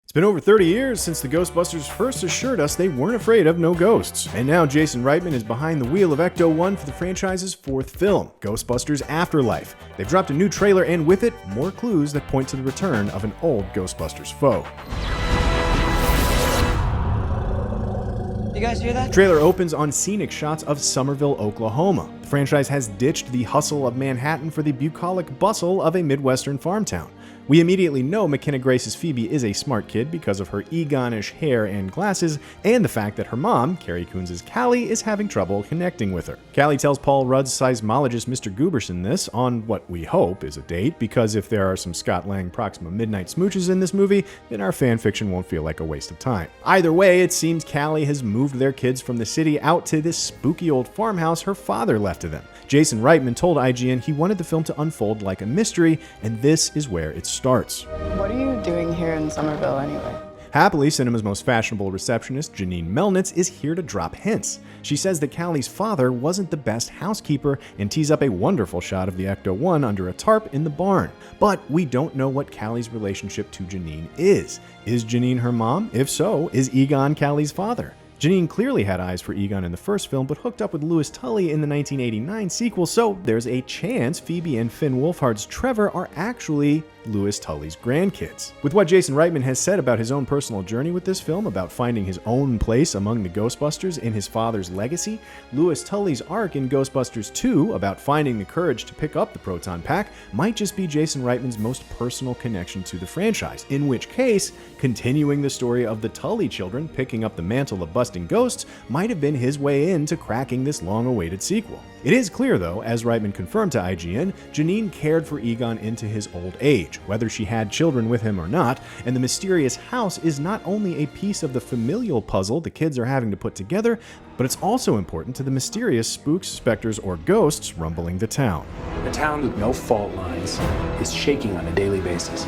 It's been over 30 years since the Ghostbusters first assured us they weren't afraid of no ghosts. And now Jason Reitman is behind the wheel of Ecto-1 for the franchise's fourth film, Ghostbusters Afterlife. They've dropped a new trailer and with it, more clues that point to the return of an old Ghostbusters foe. You guys hear that? The trailer opens on scenic shots of Summerville, Oklahoma. The franchise has ditched the hustle of Manhattan for the bucolic bustle of a Midwestern farm town. We immediately know McKenna Grace's Phoebe is a smart kid because of her Egon-ish hair and glasses, and the fact that her mom, Carrie Coon's Callie, is having trouble connecting with her. Callie tells Paul Rudd's seismologist Mr. Gooberson this on what we hope is a date, because if there are some Scott Lang Proxima Midnight smooches in this movie, then our fanfiction won't feel like a waste of time. Either way, it seems Callie has moved their kids from the city out to this spooky old farmhouse her father left to them. Jason Reitman told IGN he wanted the film to unfold like a mystery, and this is where it starts. What are you doing here in Somerville anyway? Happily, cinema's most fashionable receptionist, Janine Melnitz, is here to drop hints. She says that Cali's father wasn't the best housekeeper and tees up a wonderful shot of the Ecto-1 under a tarp in the barn. But we don't know what Cali's relationship to Janine is. Is Janine her mom? If so, is Egon Cali's father? Janine clearly had eyes for Egon in the first film, but hooked up with Louis Tully in the 1989 sequel, so there's a chance Phoebe and Finn Wolfhard's Trevor are actually Louis Tully's grandkids. With what Jason Reitman has said about his own personal journey with this film, about finding his own place among the Ghostbusters in his father's legacy, Louis Tully's arc in Ghostbusters 2 about finding the courage to pick up the proton pack might just be Jason Reitman's most personal connection to the franchise, in which case, continuing the story of the Tully children picking up the mantle of busting ghosts might have been his way into cracking this long-awaited sequel. It is clear, though, as Reitman confirmed to IGN, Janine cared for Egon into his old age, whether she had children with him or not, and the mysterious house is not only a piece of the familial puzzle the kids are having to put together, but it's also important to the mysterious spooks, specters, or ghosts rumbling the town. A town with no fault lines is shaking on a daily basis.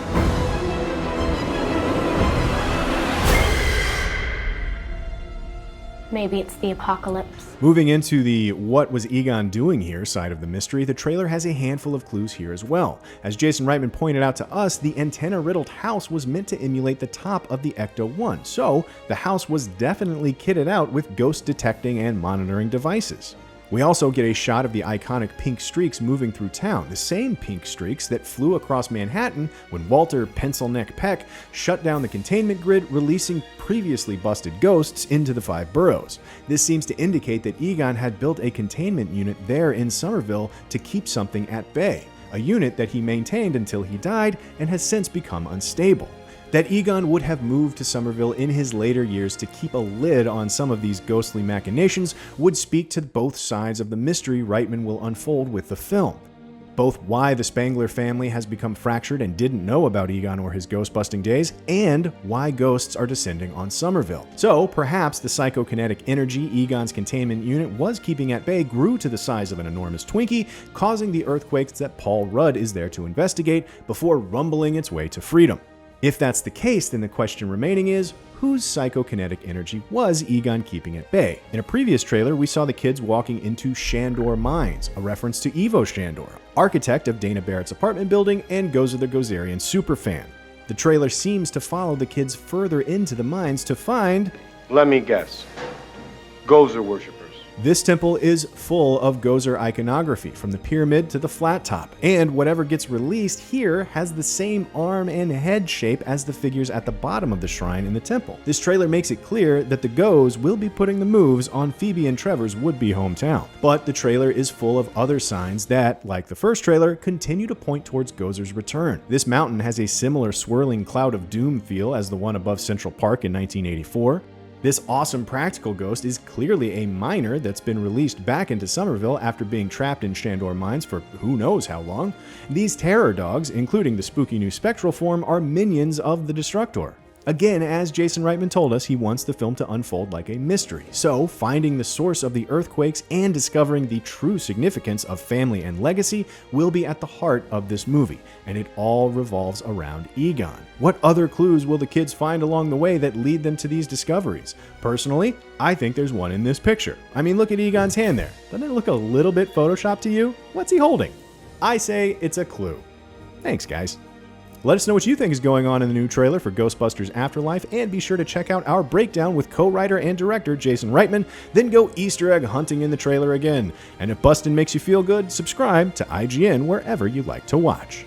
Maybe it's the apocalypse. Moving into the what was Egon doing here side of the mystery, the trailer has a handful of clues here as well. As Jason Reitman pointed out to us, the antenna-riddled house was meant to emulate the top of the Ecto-1, so the house was definitely kitted out with ghost detecting and monitoring devices. We also get a shot of the iconic pink streaks moving through town, the same pink streaks that flew across Manhattan when Walter Pencilneck Peck shut down the containment grid, releasing previously busted ghosts into the 5 boroughs. This seems to indicate that Egon had built a containment unit there in Somerville to keep something at bay, a unit that he maintained until he died and has since become unstable. That Egon would have moved to Somerville in his later years to keep a lid on some of these ghostly machinations would speak to both sides of the mystery Reitman will unfold with the film. Both why the Spangler family has become fractured and didn't know about Egon or his ghost-busting days, and why ghosts are descending on Somerville. So perhaps the psychokinetic energy Egon's containment unit was keeping at bay grew to the size of an enormous Twinkie, causing the earthquakes that Paul Rudd is there to investigate before rumbling its way to freedom. If that's the case, then the question remaining is, whose psychokinetic energy was Egon keeping at bay? In a previous trailer, we saw the kids walking into Shandor Mines, a reference to Ivo Shandor, architect of Dana Barrett's apartment building and Gozer the Gozerian superfan. The trailer seems to follow the kids further into the mines to find... Let me guess. Gozer worshippers. This temple is full of Gozer iconography, from the pyramid to the flat top, and whatever gets released here has the same arm and head shape as the figures at the bottom of the shrine in the temple. This trailer makes it clear that the Goz will be putting the moves on Phoebe and Trevor's would-be hometown. But the trailer is full of other signs that, like the first trailer, continue to point towards Gozer's return. This mountain has a similar swirling cloud of doom feel as the one above Central Park in 1984. This awesome practical ghost is clearly a miner that's been released back into Somerville after being trapped in Shandor Mines for who knows how long. These terror dogs, including the spooky new spectral form, are minions of the Destructor. Again, as Jason Reitman told us, he wants the film to unfold like a mystery. So, finding the source of the earthquakes and discovering the true significance of family and legacy will be at the heart of this movie, and it all revolves around Egon. What other clues will the kids find along the way that lead them to these discoveries? Personally, I think there's one in this picture. I mean, look at Egon's hand there. Doesn't it look a little bit Photoshopped to you? What's he holding? I say it's a clue. Thanks, guys. Let us know what you think is going on in the new trailer for Ghostbusters Afterlife, and be sure to check out our breakdown with co-writer and director Jason Reitman, then go Easter egg hunting in the trailer again. And if Bustin makes you feel good, subscribe to IGN wherever you like to watch.